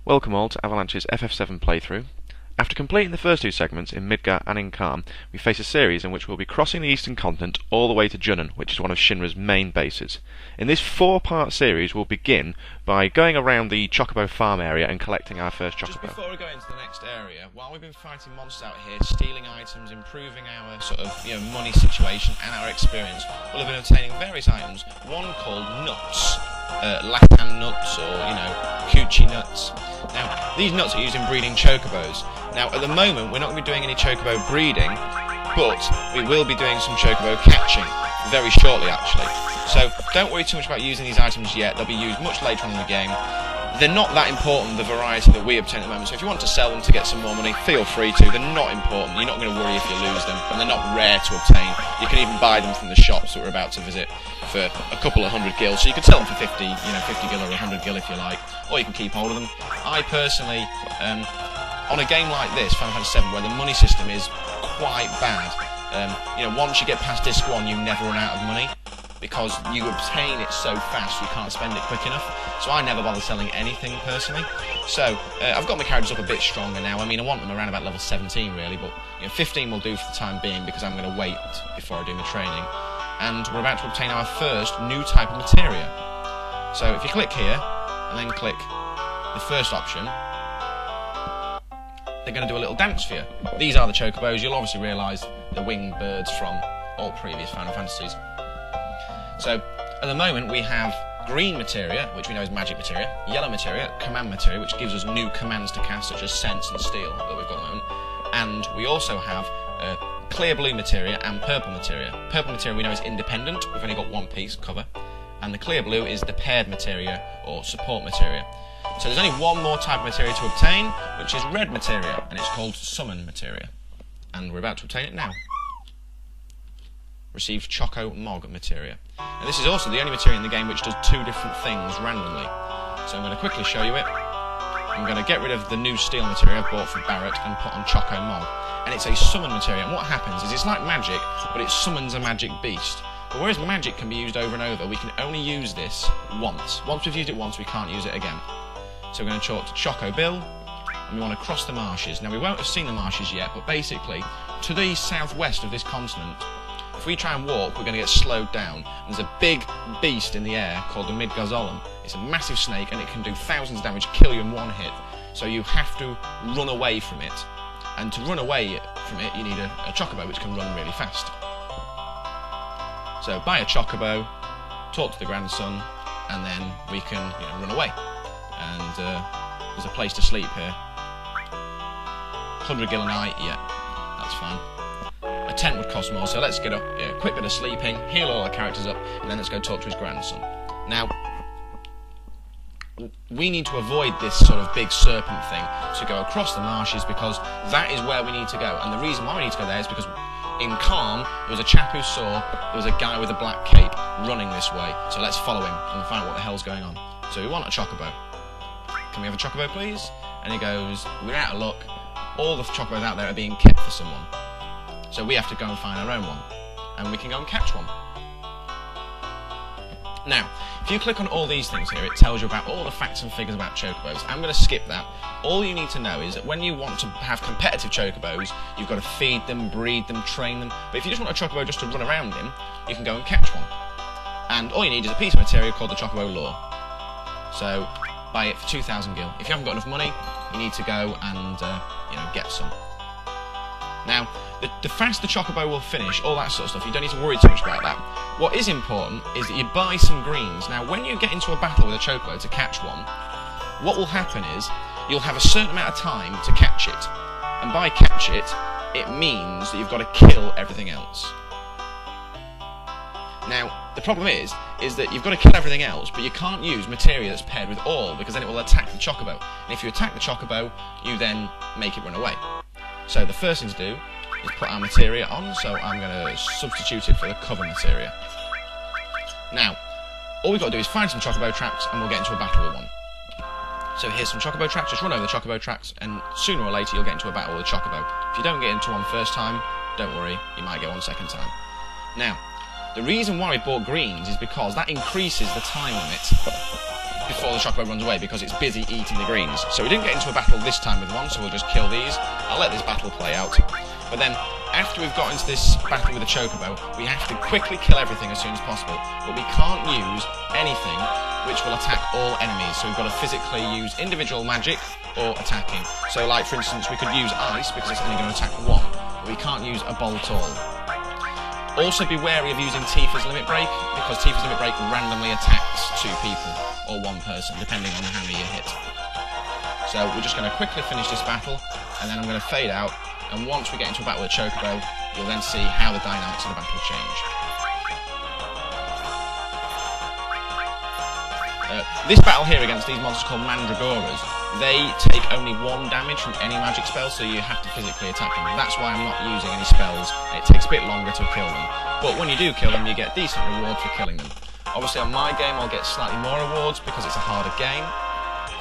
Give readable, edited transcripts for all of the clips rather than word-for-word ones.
Welcome all to Avalanche's FF7 playthrough. After completing the first two segments in Midgar and in Calm, we face a series in which we'll be crossing the eastern continent all the way to Junon, which is one of Shinra's main bases. In this four-part series, we'll begin by going around the Chocobo Farm area and collecting our first Chocobo. Just before we go into the next area, while we've been fighting monsters out here, stealing items, improving our sort of money situation and our experience, we'll have been obtaining various items. One called nuts, Lacan nuts or Coochie nuts. Now, these nuts are used in breeding chocobos. Now, at the moment, we're not going to be doing any chocobo breeding, but we will be doing some chocobo catching, very shortly actually. So, don't worry too much about using these items yet, they'll be used much later on in the game. They're not that important, the variety that we obtain at the moment, so if you want to sell them to get some more money, feel free to. They're not important, you're not going to worry if you lose them, and they're not rare to obtain. You can even buy them from the shops that we're about to visit for a couple of hundred gil, so you can sell them for 50 gil or 100 gil if you like, or you can keep hold of them. I personally, on a game like this, Final Fantasy VII, where the money system is quite bad, once you get past disc 1, you never run out of money, because you obtain it so fast you can't spend it quick enough. So I never bother selling anything personally. So I've got my characters up a bit stronger now. I mean, I want them around about level 17 really, but 15 will do for the time being because I'm going to wait before I do my training. And we're about to obtain our first new type of materia. So if you click here and then click the first option, they're going to do a little dance for you. These are the chocobos. You'll obviously realise the winged birds from all previous Final Fantasies. So, at the moment we have green materia, which we know is magic materia, yellow materia, command materia, which gives us new commands to cast, such as sense and steel, that we've got at the moment, and we also have clear blue materia and purple materia. Purple materia we know is independent, we've only got one piece cover, and the clear blue is the paired materia, or support materia. So there's only one more type of materia to obtain, which is red materia, and it's called summon materia. And we're about to obtain it now. Received Choco Mog materia. And this is also the only materia in the game which does two different things randomly. So I'm going to quickly show you it. I'm going to get rid of the new steel materia I bought from Barrett and put on Choco Mog. And it's a summon materia. And what happens is it's like magic, but it summons a magic beast. But whereas magic can be used over and over, we can only use this once. Once we've used it once, we can't use it again. So we're going to talk to Choco Bill, and we want to cross the marshes. Now we won't have seen the marshes yet, but basically, to the southwest of this continent, if we try and walk, we're going to get slowed down. There's a big beast in the air called the Midgazolem. It's a massive snake and it can do thousands of damage, kill you in one hit. So you have to run away from it. And to run away from it, you need a chocobo which can run really fast. So buy a chocobo, talk to the grandson, and then we can run away. And there's a place to sleep here. 100 gil a night, yeah, that's fine. A tent would cost more, so let's get up, a quick bit of sleeping, heal all our characters up, and then let's go talk to his grandson. Now, we need to avoid this sort of big serpent thing to go across the marshes because that is where we need to go. And the reason why we need to go there is because in Calm, there was a chap who saw there was a guy with a black cape running this way, so let's follow him and find out what the hell's going on. So we want a chocobo. Can we have a chocobo, please? And he goes, we're out of luck. All the chocobos out there are being kept for someone. So we have to go and find our own one. And we can go and catch one. Now, if you click on all these things here, it tells you about all the facts and figures about chocobos. I'm going to skip that. All you need to know is that when you want to have competitive chocobos, you've got to feed them, breed them, train them. But if you just want a chocobo just to run around in, you can go and catch one. And all you need is a piece of materia called the Chocobo Lore. So, buy it for 2,000 gil. If you haven't got enough money, you need to go and, get some. Now, the fast the chocobo will finish, all that sort of stuff, you don't need to worry too much about that. What is important is that you buy some greens. Now, when you get into a battle with a chocobo to catch one, what will happen is you'll have a certain amount of time to catch it. And by catch it, it means that you've got to kill everything else. Now, the problem is that you've got to kill everything else, but you can't use materia that's paired with all, because then it will attack the chocobo. And if you attack the chocobo, you then make it run away. So the first thing to do is put our materia on, so I'm going to substitute it for the cover materia. Now, all we've got to do is find some chocobo tracks and we'll get into a battle with one. So here's some chocobo tracks, just run over the chocobo tracks and sooner or later you'll get into a battle with a chocobo. If you don't get into one first time, don't worry, you might get one second time. Now, the reason why we bought greens is because that increases the time limit before the Chocobo runs away because it's busy eating the greens. So we didn't get into a battle this time with one, so we'll just kill these. I'll let this battle play out. But then, after we've got into this battle with the Chocobo, we have to quickly kill everything as soon as possible. But we can't use anything which will attack all enemies, so we've got to physically use individual magic or attacking. So like, for instance, we could use ice because it's only going to attack one, but we can't use a bolt all. Also be wary of using Tifa's Limit Break, because Tifa's Limit Break randomly attacks 2 people, or 1 person, depending on how many you hit. So we're just going to quickly finish this battle, and then I'm going to fade out, and once we get into a battle with Chocobo, you'll then see how the dynamics of the battle change. This battle here against these monsters called Mandragoras, they take only 1 damage from any magic spell, so you have to physically attack them. That's why I'm not using any spells. It takes a bit longer to kill them. But when you do kill them, you get decent reward for killing them. Obviously on my game I'll get slightly more rewards because it's a harder game.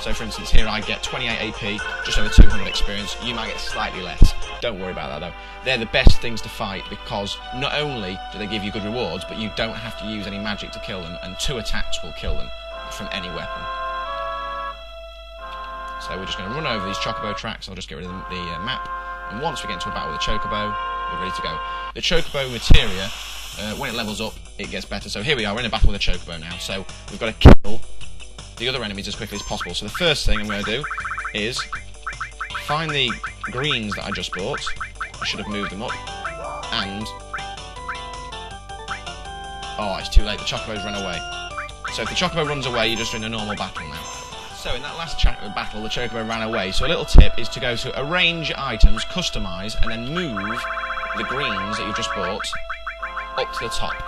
So for instance here I get 28 AP, just over 200 experience. You might get slightly less. Don't worry about that though. They're the best things to fight because not only do they give you good rewards, but you don't have to use any magic to kill them, and 2 attacks will kill them from any weapon. So we're just going to run over these Chocobo tracks. I'll just get rid of the map, and once we get into a battle with the Chocobo, we're ready to go. The Chocobo materia, when it levels up, it gets better. So here we are, we're in a battle with a Chocobo now, so we've got to kill the other enemies as quickly as possible. So the first thing I'm going to do is find the greens that I just bought. I should have moved them up, and oh, it's too late, the Chocobo's run away. So if the Chocobo runs away, you're just in a normal battle now. So in that last battle, the Chocobo ran away, so a little tip is to go to Arrange Items, Customise, and then move the greens that you've just bought up to the top.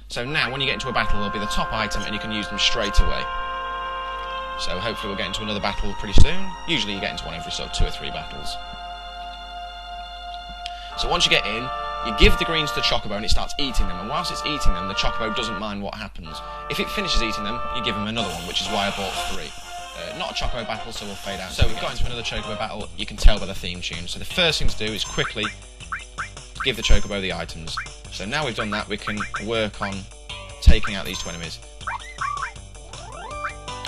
So now, when you get into a battle, they'll be the top item, and you can use them straight away. So hopefully we'll get into another battle pretty soon. Usually you get into one every sort of 2 or 3 battles. So once you get in, you give the greens to the Chocobo and it starts eating them, and whilst it's eating them, the Chocobo doesn't mind what happens. If it finishes eating them, you give them another one, which is why I bought 3. Not a Chocobo battle, so we'll fade out. So we've got into another Chocobo battle. You can tell by the theme tune. So the first thing to do is quickly give the Chocobo the items. So now we've done that, we can work on taking out these 2 enemies.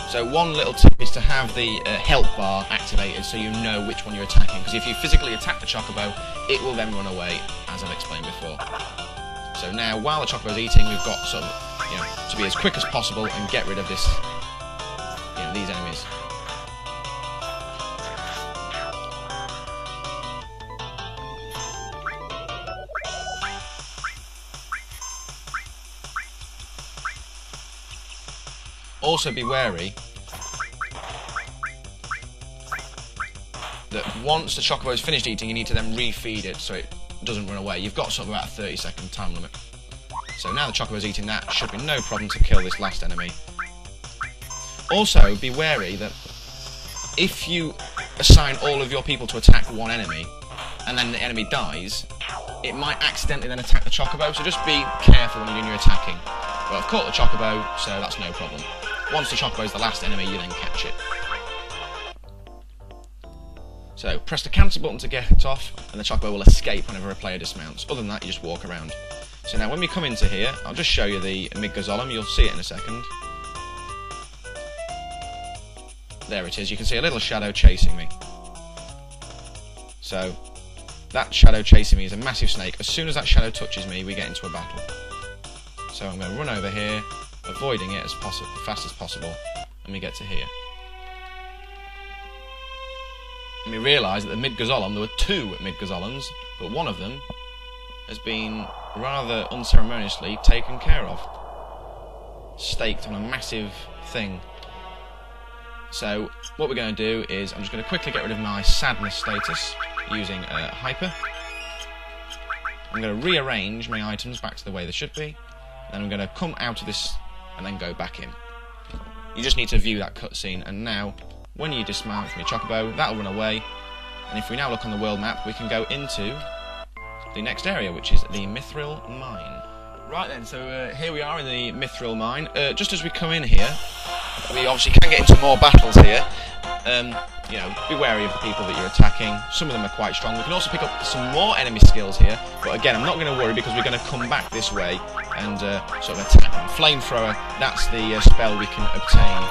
So one little tip is to have the help bar activated so you know which one you're attacking, because if you physically attack the Chocobo, it will then run away, as I've explained before. So now, while the Chocobo's eating, we've got sort of, to be as quick as possible and get rid of this, these enemies. Also be wary that once the Chocobo is finished eating, you need to then refeed it so it doesn't run away. You've got sort of about a 30-second time limit. So now the Chocobo's eating that, should be no problem to kill this last enemy. Also, be wary that if you assign all of your people to attack one enemy, and then the enemy dies, it might accidentally then attack the Chocobo, so just be careful when you're doing your attacking. Well, I've caught the Chocobo, so that's no problem. Once the Chocobo is the last enemy, you then catch it. So, press the cancel button to get it off, and the Chocobo will escape whenever a player dismounts. Other than that, you just walk around. So now, when we come into here, I'll just show you the Midgazolem. You'll see it in a second. There it is. You can see a little shadow chasing me. So, that shadow chasing me is a massive snake. As soon as that shadow touches me, we get into a battle. So I'm going to run over here, avoiding it as fast as possible, and we get to here. And we realise that the Midgazolem, there were 2 Midgazolems, but one of them has been rather unceremoniously taken care of. Staked on a massive thing. So what we're going to do is, I'm just going to quickly get rid of my sadness status using Hyper. I'm going to rearrange my items back to the way they should be. Then I'm going to come out of this and then go back in. You just need to view that cutscene, and now, when you dismount from your Chocobo, that'll run away, and if we now look on the world map, we can go into the next area, which is the Mithril Mine. Right then, so here we are in the Mithril Mine. Just as we come in here, we obviously can get into more battles here, You know, be wary of the people that you're attacking. Some of them are quite strong. We can also pick up some more enemy skills here, but again, I'm not going to worry because we're going to come back this way and sort of attack them. Flamethrower, that's the spell we can obtain.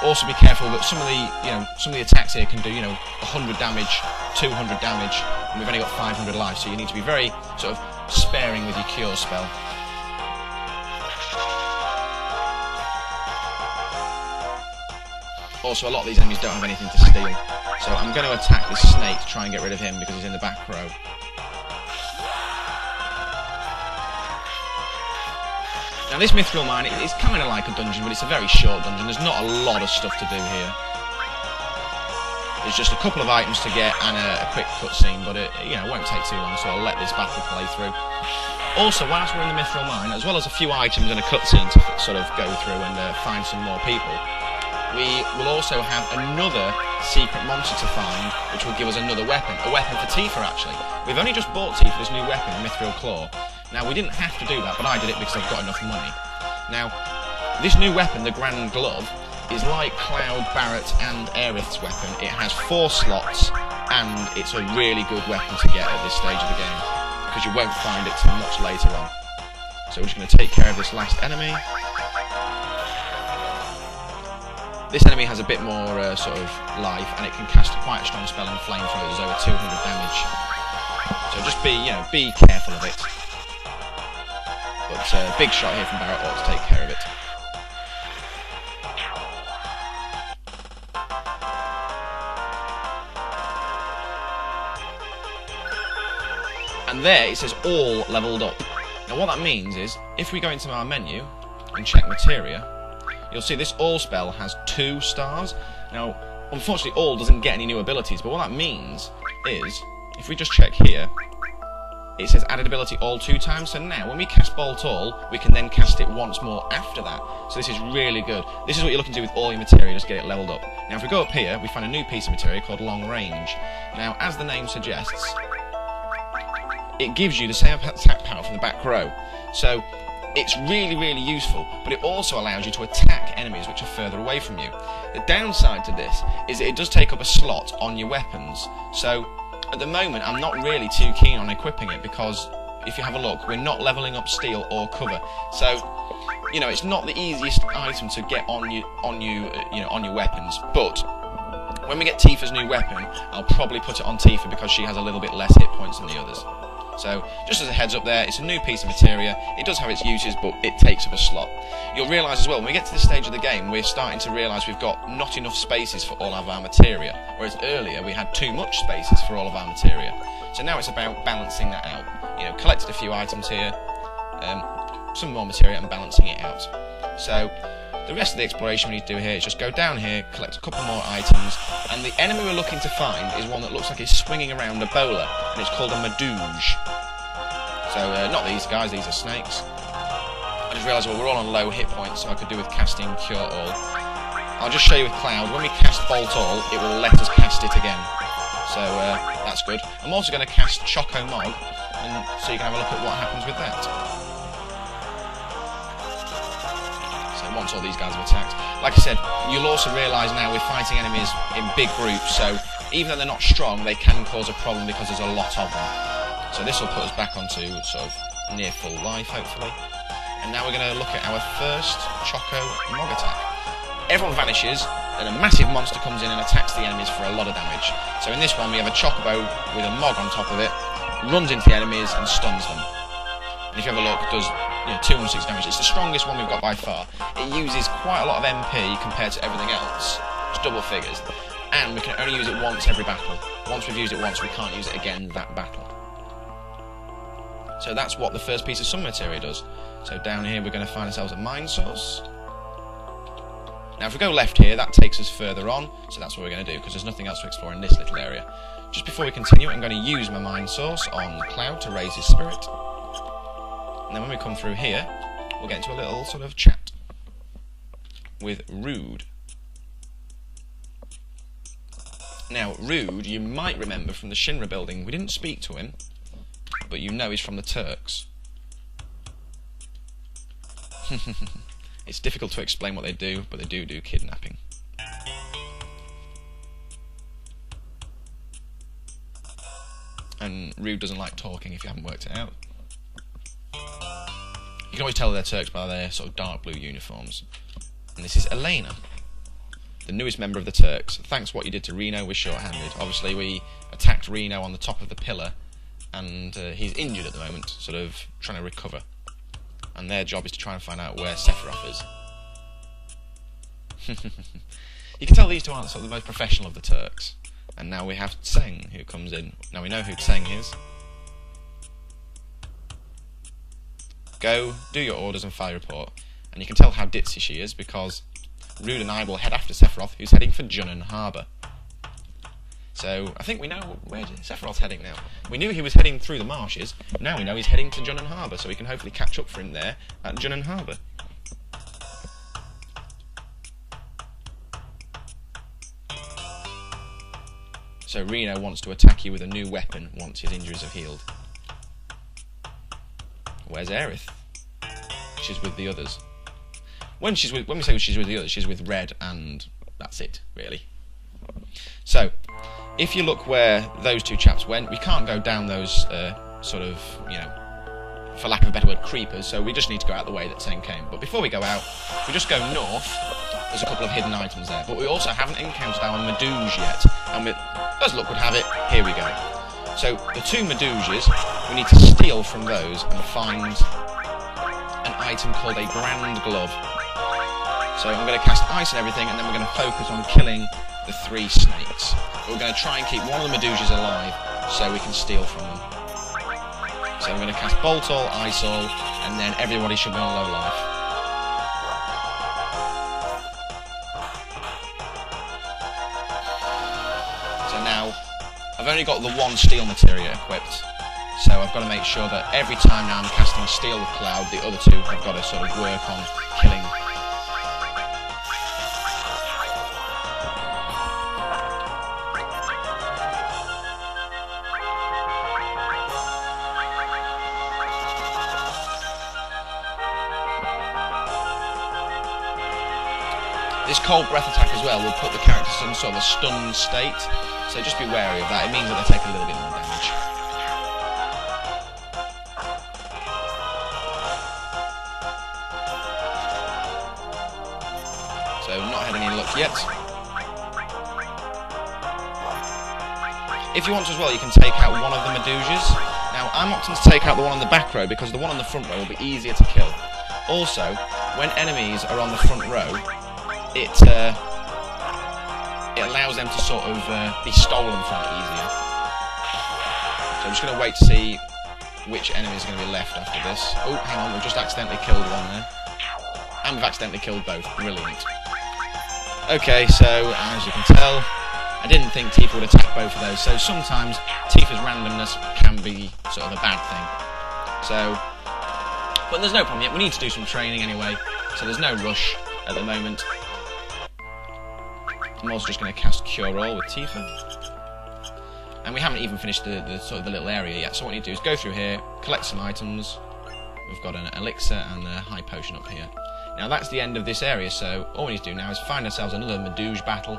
Also, be careful that some of the attacks here can do 100 damage, 200 damage, and we've only got 500 life, so you need to be very sort of sparing with your cure spell. Also, a lot of these enemies don't have anything to steal, so I'm going to attack this snake to try and get rid of him because he's in the back row. Now this Mithril Mine, it's kind of like a dungeon, but it's a very short dungeon. There's not a lot of stuff to do here. There's just a couple of items to get and a quick cutscene, but it won't take too long, so I'll let this battle play through. Also, whilst we're in the Mithril Mine, as well as a few items and a cutscene to sort of go through and find some more people, we will also have another secret monster to find, which will give us another weapon. A weapon for Tifa, actually. We've only just bought Tifa this new weapon, the Mithril Claw. Now, we didn't have to do that, but I did it because I've got enough money. Now, this new weapon, the Grand Glove, is like Cloud, Barrett, and Aerith's weapon. It has 4 slots, and it's a really good weapon to get at this stage of the game, because you won't find it till much later on. So we're just going to take care of this last enemy. This enemy has a bit more sort of life, and it can cast quite a strong spell in Flamethrower. There's over 200 damage. So just be careful of it. But big shot here from Barrett ought to take care of it. And there it says all leveled up. Now what that means is, if we go into our menu and check materia, you'll see this all spell has 2 stars. Now, unfortunately, all doesn't get any new abilities, but what that means is, if we just check here, it says added ability all 2 times. So now, when we cast Bolt All, we can then cast it once more after that. So this is really good. This is what you're looking to do with all your materia, just get it leveled up. Now, if we go up here, we find a new piece of materia called Long Range. Now, as the name suggests, it gives you the same attack power from the back row. So it's really, really useful, but it also allows you to attack enemies which are further away from you. The downside to this is that it does take up a slot on your weapons. So at the moment, I'm not really too keen on equipping it because if you have a look, we're not leveling up steel or cover. So, it's not the easiest item to get on your weapons. But when we get Tifa's new weapon, I'll probably put it on Tifa because she has a little bit less hit points than the others. So, just as a heads up there, it's a new piece of materia. It does have its uses, but it takes up a slot. You'll realise as well, when we get to this stage of the game, we're starting to realise we've got not enough spaces for all of our materia, whereas earlier we had too much spaces for all of our materia. So now it's about balancing that out. Collected a few items here, some more materia, and balancing it out. So, the rest of the exploration we need to do here is just go down here, collect a couple more items, and the enemy we're looking to find is one that looks like it's swinging around a bowler, and it's called a Madouge. So, not these guys, these are snakes. I just realised, we're all on low hit points, so I could do with casting Cure All. I'll just show you with Cloud, when we cast Bolt All, it will let us cast it again. So, that's good. I'm also going to cast Chocobo Farm, and so you can have a look at what happens with that. Once all these guys have attacked. Like I said, you'll also realise now we're fighting enemies in big groups, so even though they're not strong, they can cause a problem because there's a lot of them. So this will put us back onto sort of near full life, hopefully. And now we're going to look at our first Choco Mog attack. Everyone vanishes, and a massive monster comes in and attacks the enemies for a lot of damage. So in this one, we have a Chocobo with a Mog on top of it, runs into the enemies and stuns them. And if you have a look, it does 206 damage. It's the strongest one we've got by far. It uses quite a lot of MP compared to everything else. It's double figures. And we can only use it once every battle. Once we've used it once, we can't use it again that battle. So that's what the first piece of sun materia does. So down here we're going to find ourselves a mine source. Now if we go left here, that takes us further on. So that's what we're going to do, because there's nothing else to explore in this little area. Just before we continue, I'm going to use my mine source on Cloud to raise his spirit. And then when we come through here, we'll get into a little sort of chat with Rude. Now, Rude, you might remember from the Shinra building. We didn't speak to him, but he's from the Turks. It's difficult to explain what they do, but they do kidnapping. and Rude doesn't like talking if you haven't worked it out. You can always tell they're Turks by their sort of dark blue uniforms. And this is Elena, the newest member of the Turks. Thanks to what you did to Reno, we're short-handed. Obviously, we attacked Reno on the top of the pillar, and he's injured at the moment, sort of trying to recover. And their job is to try and find out where Sephiroth is. You can tell these two aren't sort of the most professional of the Turks. And now we have Tseng, who comes in. Now we know who Tseng is. Go, do your orders and file report. And you can tell how ditzy she is, because Rude and I will head after Sephiroth, who's heading for Junon Harbour. So, I think we know where Sephiroth's heading now. We knew he was heading through the marshes, now we know he's heading to Junon Harbour, so we can hopefully catch up for him there at Junon Harbour. So Reno wants to attack you with a new weapon once his injuries have healed. Where's Aerith? She's with the others. When we say she's with the others, she's with Red, and that's it, really. So, if you look where those two chaps went, we can't go down those sort of, you know, for lack of a better word, creepers, so we just need to go out the way that Tseng came. But before we go out, we just go north. There's a couple of hidden items there, but we also haven't encountered our Medouge yet, and as luck would have it, here we go. So, the two Medouges, we need to steal from those and find an item called a Grand Glove. So I'm going to cast ice and everything, and then we're going to focus on killing the 3 snakes. But we're going to try and keep one of the Medouges alive, so we can steal from them. So I'm going to cast Bolt All, Ice All, and then everybody should be on low life. So now, I've only got the 1 steel materia equipped, so I've got to make sure that every time now I'm casting steel with Cloud, the other 2 have got to sort of work on killing. This cold breath attack as well will put the characters in sort of a stunned state, so just be wary of that. It means that they take a little bit more damage. So not having any luck yet. If you want to as well, you can take out one of the Medouges. Now I'm opting to take out the one on the back row because the one on the front row will be easier to kill. Also, when enemies are on the front row, it allows them to sort of be stolen from easier. So I'm just going to wait to see which enemy is going to be left after this. Oh, hang on, we've just accidentally killed one there. And we've accidentally killed both. Brilliant. Okay, so as you can tell, I didn't think Tifa would attack both of those. So sometimes Tifa's randomness can be sort of a bad thing. So, but there's no problem yet. We need to do some training anyway, so there's no rush at the moment. I'm also just going to cast Cure All with Tifa. And we haven't even finished the sort of the little area yet, so what we need to do is go through here, collect some items. We've got an elixir and a high potion up here. Now that's the end of this area, so all we need to do now is find ourselves another Medouge battle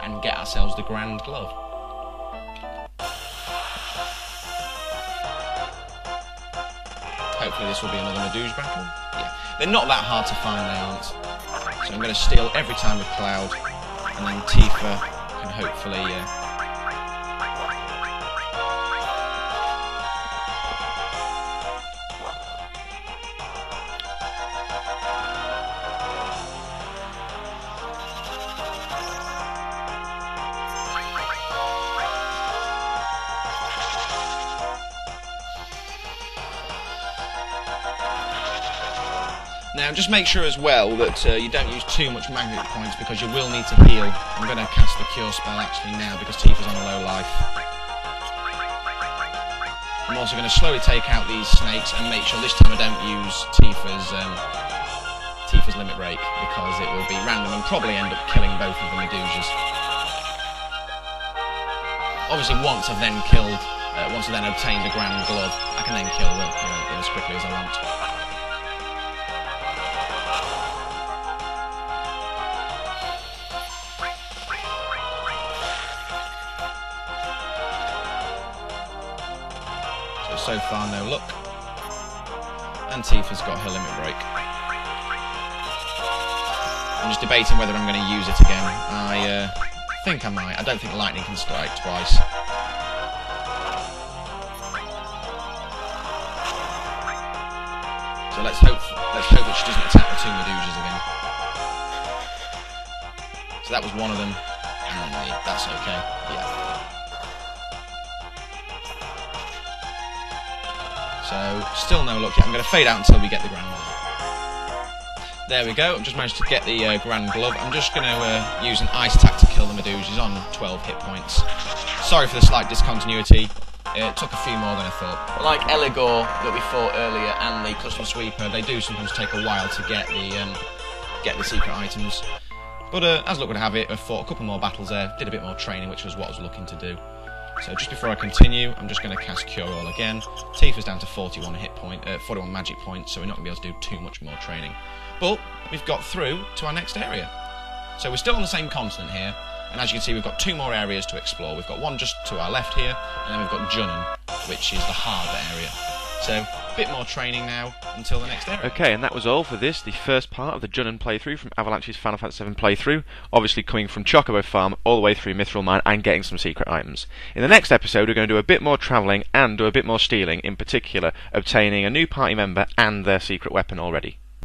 and get ourselves the Grand Glove. Hopefully this will be another Medouge battle. Yeah, they're not that hard to find, they aren't. So I'm going to steal every time with Cloud. And then Tifa can hopefully Now, just make sure as well that you don't use too much magnet points because you will need to heal. I'm going to cast the cure spell actually now because Tifa's on a low life. I'm also going to slowly take out these snakes and make sure this time I don't use Tifa's limit break because it will be random and probably end up killing both of the Medouges. Obviously, once I've then obtained the Grand Glove, I can then kill them as quickly as I want. But so far, no luck. And Tifa's got her limit break. I'm just debating whether I'm going to use it again. I think I might. I don't think lightning can strike twice. So let's hope that she doesn't attack the two Medusas again. So that was one of them. And that's okay. Yeah. So still no luck yet. I'm going to fade out until we get the Grand Glove. There we go. I've just managed to get the Grand Glove. I'm just going to use an ice attack to kill the Medusas on 12 hit points. Sorry for the slight discontinuity. It took a few more than I thought. But like Eligor that we fought earlier and the Custom Sweeper, they do sometimes take a while to get the secret items. But as luck would have it, I fought a couple more battles there, did a bit more training, which was what I was looking to do. So just before I continue, I'm just going to cast Cure All again. Tifa's down to 41 magic points, so we're not going to be able to do too much more training. But we've got through to our next area. So we're still on the same continent here, and as you can see, we've got two more areas to explore. We've got one just to our left here, and then we've got Junon, which is the harbour area. So, a bit more training now until the next area. Okay, and that was all for this, the first part of the Junon playthrough from Avalanche's Final Fantasy VII playthrough, obviously coming from Chocobo Farm all the way through Mithril Mine and getting some secret items. In the next episode, we're going to do a bit more travelling and do a bit more stealing, in particular obtaining a new party member and their secret weapon already.